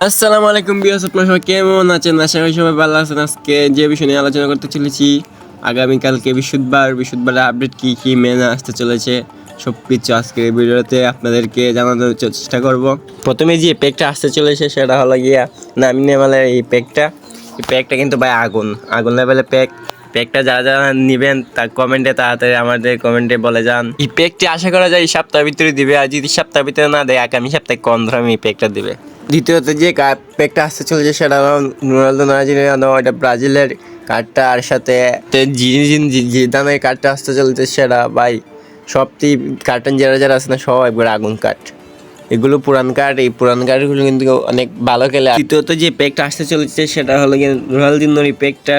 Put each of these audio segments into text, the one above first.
আসসালামু আলাইকুম বিয়াস, আপনারা সবাই কেমন আছেন? আশা করি সবাই ভালো আছেন। আজকে যে বিষয় নিয়ে আলোচনা করতে চলেছি, আগামীকালকে বৃহস্পতিবারে আপডেট কী কী মেনে আসতে চলেছে সব কিছু আজকে এই ভিডিওতে আপনাদেরকে জানানোর চেষ্টা করব। প্রথমে যে প্যাকটা আসতে চলেছে সেটা হলো গিয়া নামি নেমালের এই প্যাকটা কিন্তু ভাই আগুন লেভেলের প্যাকটা যারা যারা নেবেন তার কমেন্টে তাড়াতাড়ি আমাদের কমেন্টে বলে যান। এই প্যাকটি আশা করা যায় এই সপ্তাহের ভিতরে দিবে, আর যদি সপ্তাহের ভিতরে না দেয় আগামী সপ্তাহে কম দামে এই প্যাকটা দিবে। দ্বিতীয়ত যে প্যাকটা আসতে চলেছে সেটা হলো রোনালদো নাজিরিয়ানো, এটা ব্রাজিলের কার্ডটা, আর সাথে জিদানের কার্ডটা আসতে চলছে সেটা ভাই সবটি কার্টন যারা যারা আছে না সব একবার আগুন কার্ড। এগুলো পুরান কার্ড, এই পুরান কার্ডগুলো কিন্তু অনেক ভালো খেলে। তৃতীয়ত যে প্যাকটা আসতে চলেছে সেটা হলো রোনালদিনোর এই প্যাকটা।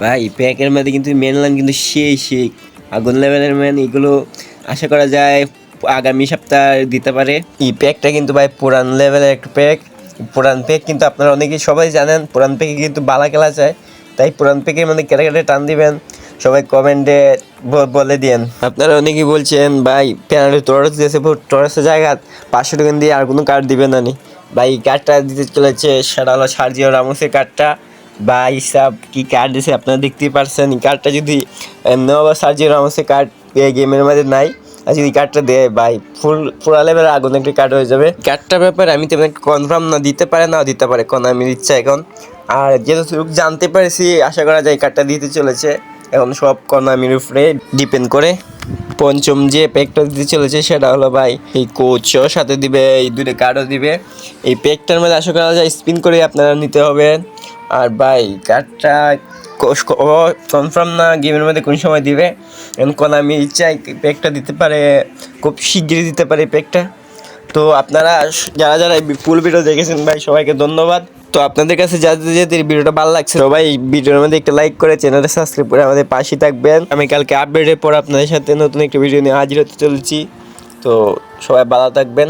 ভাই প্যাকের মধ্যে কিন্তু মেন লাইন কিন্তু সেই আগুন লেভেলের ম্যান, এগুলো আশা করা যায় আগামী সপ্তাহ দিতে পারে। এই প্যাকটা কিন্তু ভাই পুরান লেভেলের একটা প্যাক। পুরান প্যাক কিন্তু আপনারা অনেকেই সবাই জানেন, পুরান প্যাকে কিন্তু বালা খেলা যায়, তাই পুরান প্যাকের মধ্যে কেটে টান দিবেন সবাই কমেন্টে বলে দিয়েন। আপনারা অনেকেই বলছেন ভাই পেনাল্টি টরাস দিয়েছে, টরাসের জায়গা 500 টাকা দিয়ে আর কোনো কার্ড দিবেন না নি। ভাই কার্ডটা দিতে চলেছে সেটা হলো সার্জিও রামোসের কার্ডটা। বা হিসাব কি কার্ড দিয়েছে আপনারা দেখতেই পারছেন। এই কার্ডটা যদি সার্জিও রামোসের কার্ড গেমের মধ্যে নাই, আর যদি কার্ডটা দেয় ভাই পুরা লেভেলের আগুন একটা কার্ড হয়ে যাবে। কার্ডটার ব্যাপারে আমি তেমন কনফার্ম না দিতে পারে, নাও দিতে পারে, কোন আমি ইচ্ছা এখন। আর যেহেতু জানতে পারছি আশা করা যায় কার্ডটা দিতে চলেছে, এখন সব কনামির উপরে ডিপেন্ড করে। পঞ্চম যে প্যাকটা দিতে চলেছে সেটা হলো ভাই এই কোচও সাথে দিবে, এই দুটো কার্ডও দিবে। এই প্যাকটার মধ্যে আশা করা যায় স্পিন করে আপনারা নিতে হবে। আর ভাই কার্ডটা কনফার্ম না গেমের মধ্যে কোন সময় দিবে, এখন কোনামি চাই প্যাকটা দিতে পারে, খুব শিগগিরই দিতে পারে প্যাকটা। তো আপনারা যারা যারা ফুল ভিডিও দেখেছেন ভাই সবাইকে ধন্যবাদ। তো আপনাদের কাছে যাদের ভিডিওটা ভালো লাগছে সবাই ভিডিওর মধ্যে একটা লাইক করে চ্যানেলটা সাবস্ক্রাইব করে আমাদের পাশে থাকবেন। আমি কালকে আপডেটের পর আপনাদের সাথে নতুন একটা ভিডিও নিয়ে হাজির হতে চলেছি। তো সবাই ভালো থাকবেন।